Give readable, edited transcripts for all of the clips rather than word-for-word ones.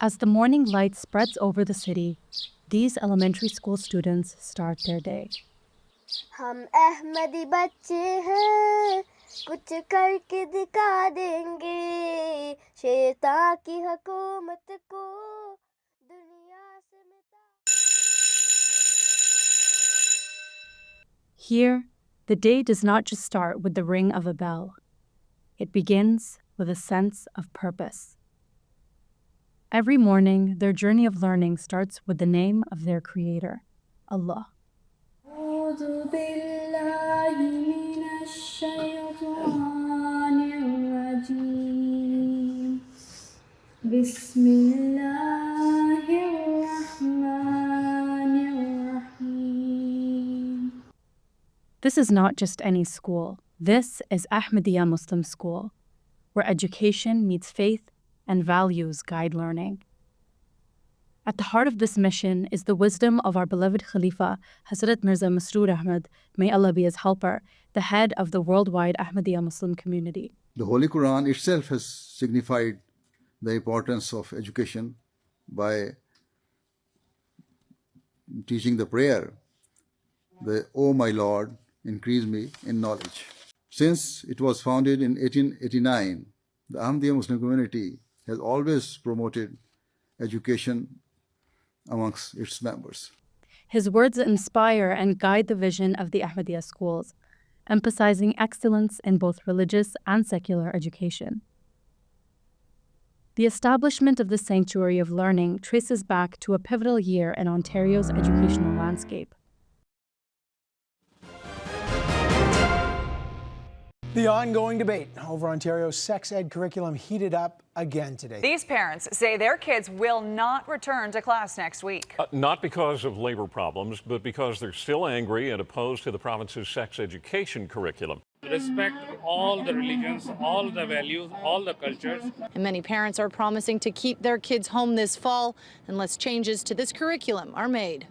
As the morning light spreads over the city, these elementary school students start their day. हम अहमदी बच्चे हैं कुछ करके दिखा देंगे शैतान की हुकूमत को दुनिया से मिटा Here, the day does not just start with the ring of a bell. It begins with a sense of purpose. Every morning, their journey of learning starts with the name of their creator, Allah. أعوذ بالله من الشيطان الرجيم بسم الله الرحمن الرحيم. This is not just any school. This is Ahmadiyya Muslim School, where education meets faith and values guide learning. At the heart of this mission is the wisdom of our beloved Khalifa, Hazrat Mirza Masroor Ahmad, may Allah be his helper, the head of the worldwide Ahmadiyya Muslim community. The Holy Quran itself has signified the importance of education by teaching the prayer, "O my Lord, increase me in knowledge." Since it was founded in 1889, the Ahmadiyya Muslim community has always promoted education amongst its members. His words inspire and guide the vision of the Ahmadiyya schools, emphasizing excellence in both religious and secular education. The establishment of the Sanctuary of Learning traces back to a pivotal year in Ontario's educational landscape. The ongoing debate over Ontario's sex ed curriculum heated up again today. These parents say their kids will not return to class next week. Not because of labor problems, but because they're still angry and opposed to the province's sex education curriculum. Respect all the religions, all the values, all the cultures. And many parents are promising to keep their kids home this fall unless changes to this curriculum are made.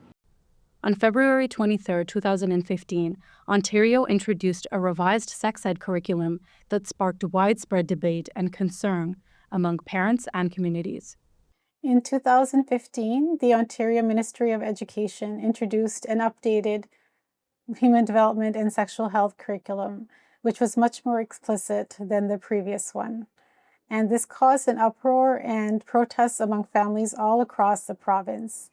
On February 23, 2015, Ontario introduced a revised sex ed curriculum that sparked widespread debate and concern among parents and communities. In 2015, the Ontario Ministry of Education introduced an updated Human Development and Sexual Health curriculum, which was much more explicit than the previous one. And this caused an uproar and protests among families all across the province.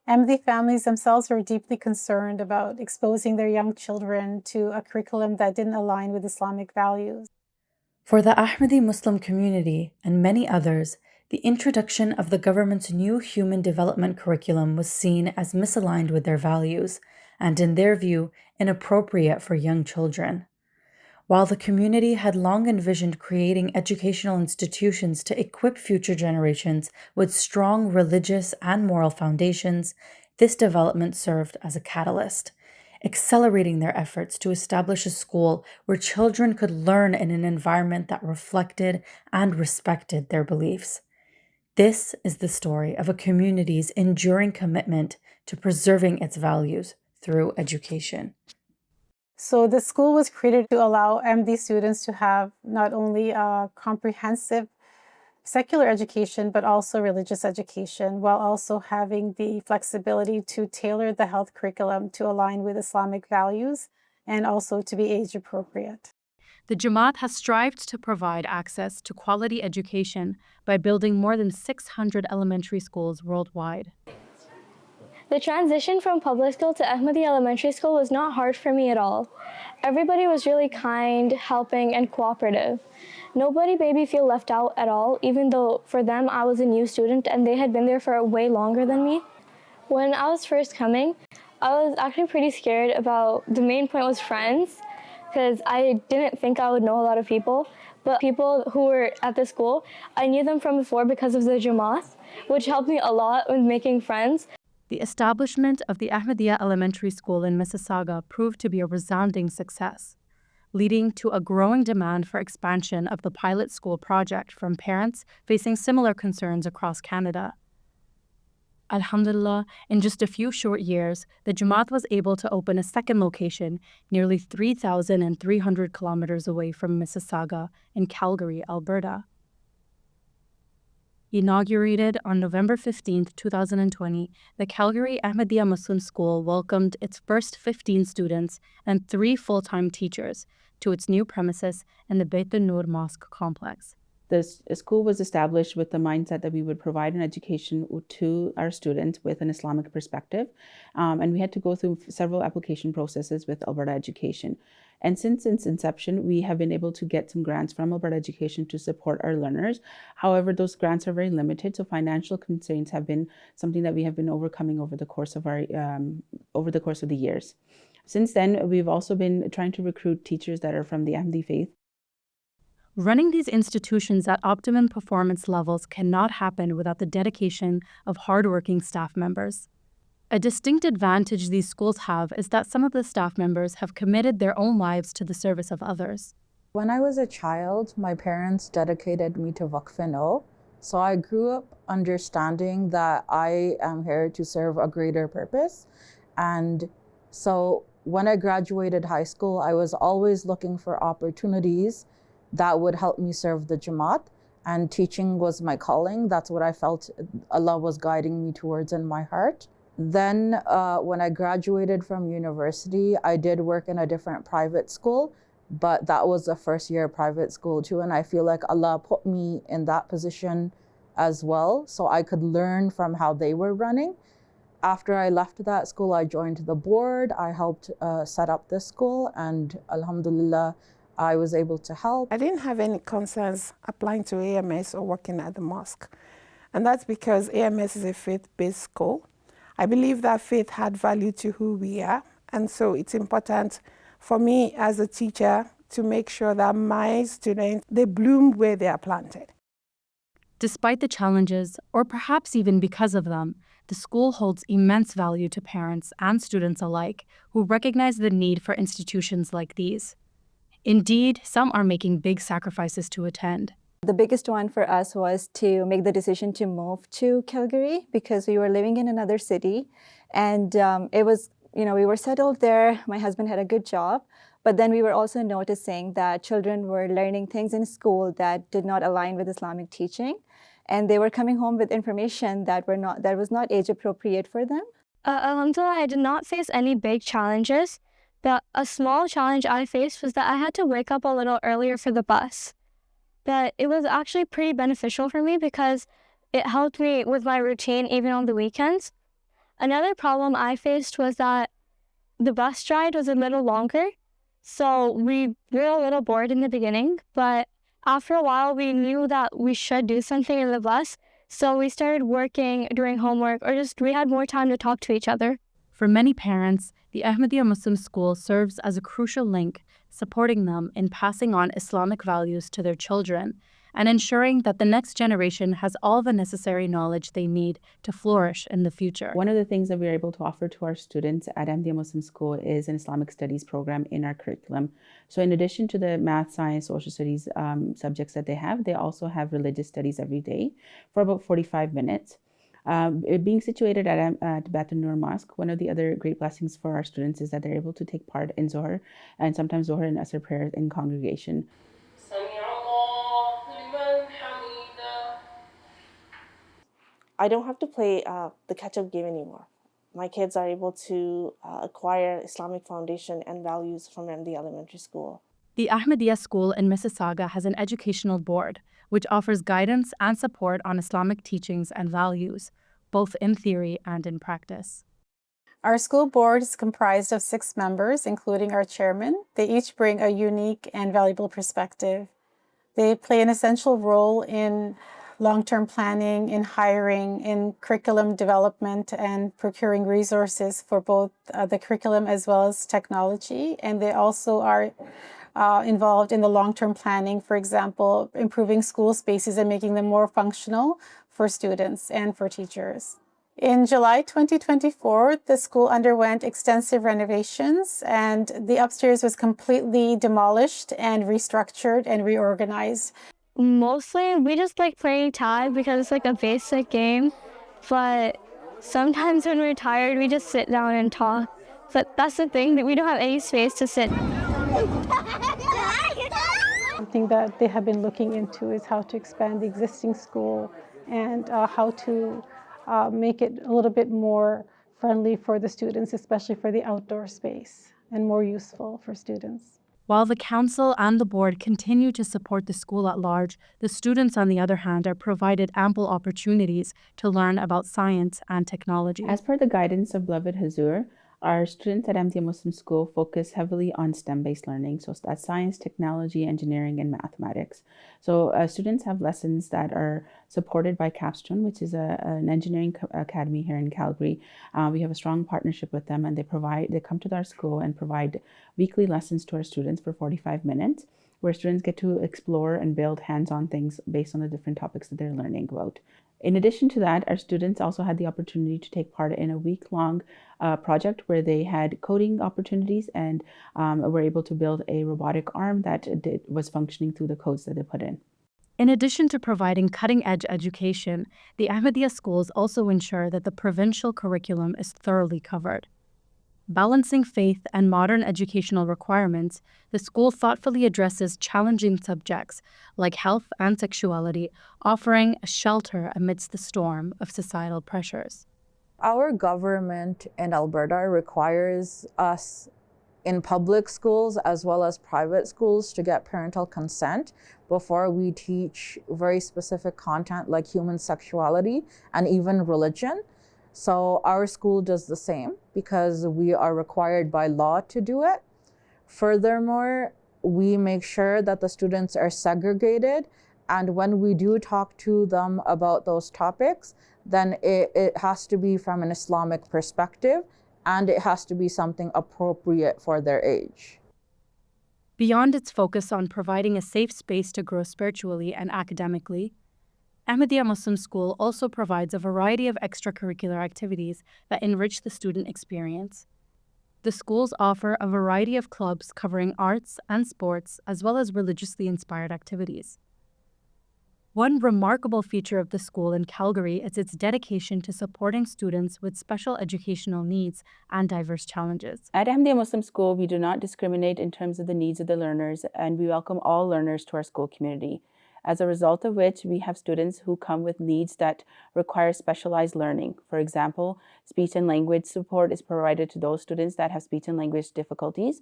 Ahmadi families themselves were deeply concerned about exposing their young children to a curriculum that didn't align with Islamic values. For the Ahmadi Muslim community and many others, the introduction of the government's new human development curriculum was seen as misaligned with their values and, in their view, inappropriate for young children. While the community had long envisioned creating educational institutions to equip future generations with strong religious and moral foundations, this development served as a catalyst, accelerating their efforts to establish a school where children could learn in an environment that reflected and respected their beliefs. This is the story of a community's enduring commitment to preserving its values through education. So the school was created to allow Ahmadi students to have not only a comprehensive secular education, but also religious education, while also having the flexibility to tailor the health curriculum to align with Islamic values and also to be age appropriate. The Jama'at has strived to provide access to quality education by building more than 600 elementary schools worldwide. The transition from public school to Ahmadiyya Elementary School was not hard for me at all. Everybody was really kind, helping, and cooperative. Nobody made me feel left out at all, even though for them I was a new student and they had been there for way longer than me. When I was first coming, I was actually pretty scared about, the main point was friends, because I didn't think I would know a lot of people. But people who were at the school, I knew them from before because of the Jama'at, which helped me a lot with making friends. The establishment of the Ahmadiyya Elementary School in Mississauga proved to be a resounding success, leading to a growing demand for expansion of the pilot school project from parents facing similar concerns across Canada. Alhamdulillah, in just a few short years, the Jamaat was able to open a second location nearly 3,300 kilometers away from Mississauga in Calgary, Alberta. Inaugurated on November 15, 2020, the Calgary Ahmadiyya Muslim School welcomed its first 15 students and 3 full-time teachers to its new premises in the Beit Nur Mosque complex. This school was established with the mindset that we would provide an education to our students with an Islamic perspective. And we had to go through several application processes with Alberta Education. And since its inception, we have been able to get some grants from Alberta Education to support our learners. However, those grants are very limited, so financial constraints have been something that we have been overcoming over the course of the years. Since then, we've also been trying to recruit teachers that are from the Ahmadi faith. Running these institutions at optimum performance levels cannot happen without the dedication of hardworking staff members. A distinct advantage these schools have is that some of the staff members have committed their own lives to the service of others. When I was a child, my parents dedicated me to Waqf-e-No, so I grew up understanding that I am here to serve a greater purpose. And so when I graduated high school, I was always looking for opportunities that would help me serve the Jama'at, and teaching was my calling. That's what I felt Allah was guiding me towards in my heart. Then when I graduated from university, I did work in a different private school, but that was a first-year private school too, and I feel like Allah put me in that position as well, so I could learn from how they were running. After I left that school, I joined the board. I helped set up this school, and alhamdulillah, I was able to help. I didn't have any concerns applying to AMS or working at the mosque, and that's because AMS is a faith-based school. I believe that faith had value to who we are, and so it's important for me as a teacher to make sure that my students, they bloom where they are planted. Despite the challenges, or perhaps even because of them, the school holds immense value to parents and students alike who recognize the need for institutions like these. Indeed, some are making big sacrifices to attend. The biggest one for us was to make the decision to move to Calgary because we were living in another city, and it was, we were settled there. My husband had a good job, but then we were also noticing that children were learning things in school that did not align with Islamic teaching, and they were coming home with information that was not age appropriate for them. Alhamdulillah, I did not face any big challenges, but a small challenge I faced was that I had to wake up a little earlier for the bus. But it was actually pretty beneficial for me because it helped me with my routine even on the weekends. Another problem I faced was that the bus ride was a little longer, so we were a little bored in the beginning, but after a while we knew that we should do something in the bus, so we started working, doing homework, or just we had more time to talk to each other. For many parents, the Ahmadiyya Muslim School serves as a crucial link, supporting them in passing on Islamic values to their children and ensuring that the next generation has all the necessary knowledge they need to flourish in the future. One of the things that we're able to offer to our students at Ahmadiyya Muslim School is an Islamic studies program in our curriculum. So in addition to the math, science, social studies subjects that they also have religious studies every day for about 45 minutes. Being situated at Beit Nur Mosque, one of the other great blessings for our students is that they're able to take part in Zohar and sometimes Zohar and Asr prayers in congregation. I don't have to play the catch-up game anymore. My kids are able to acquire Islamic foundation and values from Ahmadiyya Elementary School. The Ahmadiyya School in Mississauga has an educational board, which offers guidance and support on Islamic teachings and values, both in theory and in practice. Our school board is comprised of 6 members, including our chairman. They each bring a unique and valuable perspective. They play an essential role in long-term planning, in hiring, in curriculum development, and procuring resources for both the curriculum as well as technology. And they also are involved in the long-term planning, for example, improving school spaces and making them more functional for students and for teachers. In July 2024, the school underwent extensive renovations, and the upstairs was completely demolished and restructured and reorganized. Mostly, we just like playing tag because it's like a basic game, but sometimes when we're tired, we just sit down and talk. But that's the thing, that we don't have any space to sit. Something that they have been looking into is how to expand the existing school and how to make it a little bit more friendly for the students, especially for the outdoor space, and more useful for students. While the council and the board continue to support the school at large, the students, on the other hand, are provided ample opportunities to learn about science and technology. As per the guidance of Beloved Hazur, our students at Ahmadiyya Muslim School focus heavily on STEM-based learning, so that's science, technology, engineering, and mathematics. So students have lessons that are supported by Capstone, which is an engineering academy here in Calgary. We have a strong partnership with them, and they come to our school and provide weekly lessons to our students for 45 minutes, where students get to explore and build hands-on things based on the different topics that they're learning about. In addition to that, our students also had the opportunity to take part in a week-long project where they had coding opportunities and were able to build a robotic arm that was functioning through the codes that they put in. In addition to providing cutting-edge education, the Ahmadiyya schools also ensure that the provincial curriculum is thoroughly covered. Balancing faith and modern educational requirements, the school thoughtfully addresses challenging subjects like health and sexuality, offering a shelter amidst the storm of societal pressures. Our government in Alberta requires us in public schools as well as private schools to get parental consent before we teach very specific content like human sexuality and even religion. So our school does the same because we are required by law to do it. Furthermore, we make sure that the students are segregated, and when we do talk to them about those topics, then it has to be from an Islamic perspective, and it has to be something appropriate for their age. Beyond its focus on providing a safe space to grow spiritually and academically, Ahmadiyya Muslim School also provides a variety of extracurricular activities that enrich the student experience. The schools offer a variety of clubs covering arts and sports, as well as religiously inspired activities. One remarkable feature of the school in Calgary is its dedication to supporting students with special educational needs and diverse challenges. At Ahmadiyya Muslim School, we do not discriminate in terms of the needs of the learners, and we welcome all learners to our school community. As a result of which, we have students who come with needs that require specialized learning. For example, speech and language support is provided to those students that have speech and language difficulties.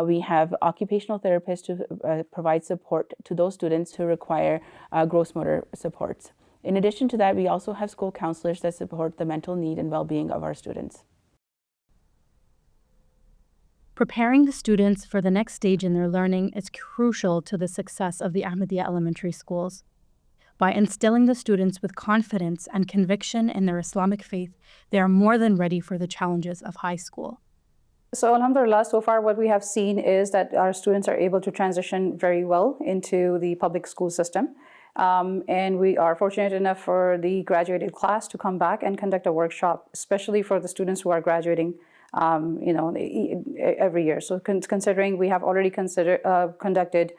We have occupational therapists to provide support to those students who require gross motor supports. In addition to that, we also have school counselors that support the mental need and well-being of our students. Preparing the students for the next stage in their learning is crucial to the success of the Ahmadiyya Elementary Schools. By instilling the students with confidence and conviction in their Islamic faith, they are more than ready for the challenges of high school. So alhamdulillah, so far what we have seen is that our students are able to transition very well into the public school system. And we are fortunate enough for the graduated class to come back and conduct a workshop, especially for the students who are graduating every year. So considering we have already conducted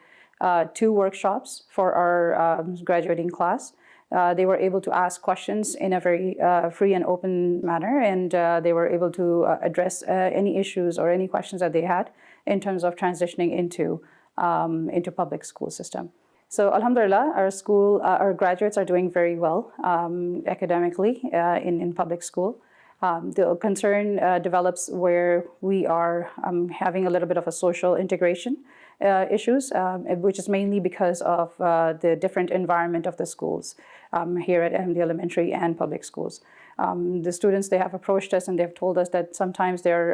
2 workshops for our graduating class, they were able to ask questions in a very free and open manner, and they were able to address any issues or any questions that they had in terms of transitioning into public school system. So alhamdulillah, our graduates are doing very well academically in public school. The concern develops where we are having a little bit of a social integration issues, which is mainly because of the different environment of the schools here at Ahmadiyya Elementary and public schools. The students, they have approached us and they've told us that sometimes they're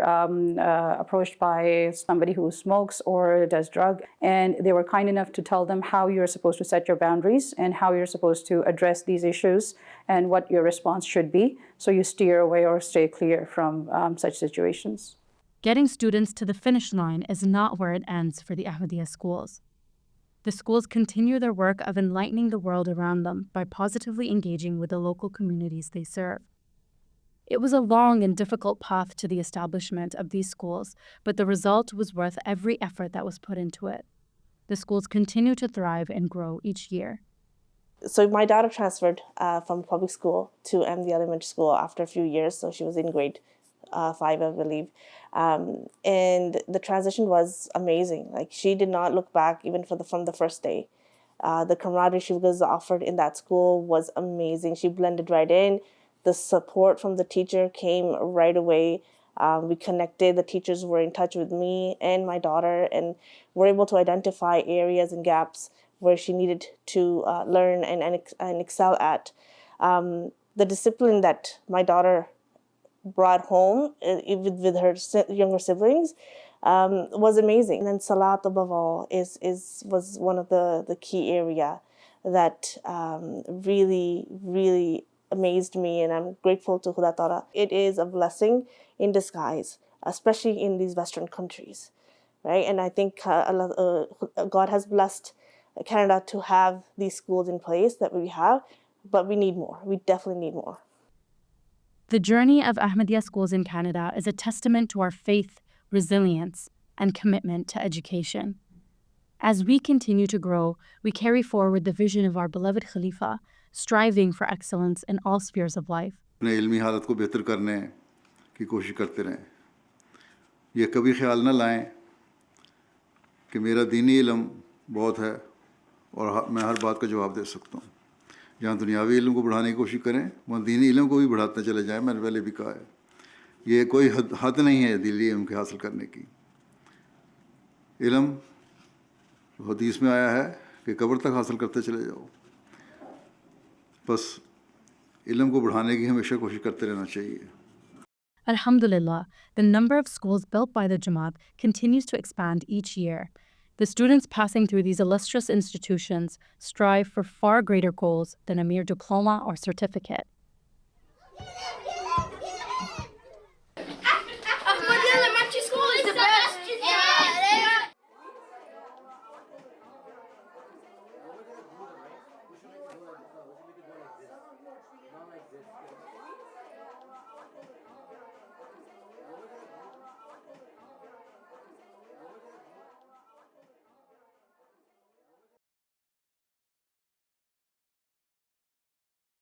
approached by somebody who smokes or does drug, and they were kind enough to tell them how you're supposed to set your boundaries and how you're supposed to address these issues and what your response should be, so you steer away or stay clear from such situations. Getting students to the finish line is not where it ends for the Ahmadiyya schools. The schools continue their work of enlightening the world around them by positively engaging with the local communities they serve. It was a long and difficult path to the establishment of these schools, but the result was worth every effort that was put into it. The schools continue to thrive and grow each year. So my daughter transferred from public school to Ahmadiyya Elementary School after a few years, so she was in grade 5, I believe. And the transition was amazing. Like, she did not look back even from the first day. The camaraderie she was offered in that school was amazing. She blended right in. The support from the teacher came right away. We connected. The teachers were in touch with me and my daughter, and were able to identify areas and gaps where she needed to learn and excel at. The discipline that my daughter brought home with her younger siblings was amazing. And then Salat, above all, was one of the key area that really amazed me, and I'm grateful to Khuda Tala. It is a blessing in disguise, especially in these Western countries, right? And I think God has blessed Canada to have these schools in place that we have, but we need more. We definitely need more. The journey of Ahmadiyya schools in Canada is a testament to our faith, resilience, and commitment to education. As we continue to grow, we carry forward the vision of our beloved Khalifa, striving for excellence in all spheres of life. अपने इल्मी हालत को बेहतर करने की कोशिश करते रहें। ये कभी ख्याल न लाएं कि मेरा दीनी इल्म बहुत है और मैं हर बात का जवाब दे सकता हूँ। जहाँ दुनियावी इल्म को बढ़ाने की कोशिश करें, वहाँ दीनी इल्म को भी बढ़ाते चले जाएं। मैंने पहले भी कहा है, ये कोई हद नहीं है दीनी इल्म के हासिल करने की। इल्म हदीस में आया है कि कब्र तक हासिल करते चले जाओ। बस इल्म को बढ़ाने की हमेशा कोशिश करते रहना चाहिए। Alhamdulillah, the number of schools built by the Jama'at continues to expand each year. The students passing through these illustrious institutions strive for far greater goals than a mere diploma or certificate.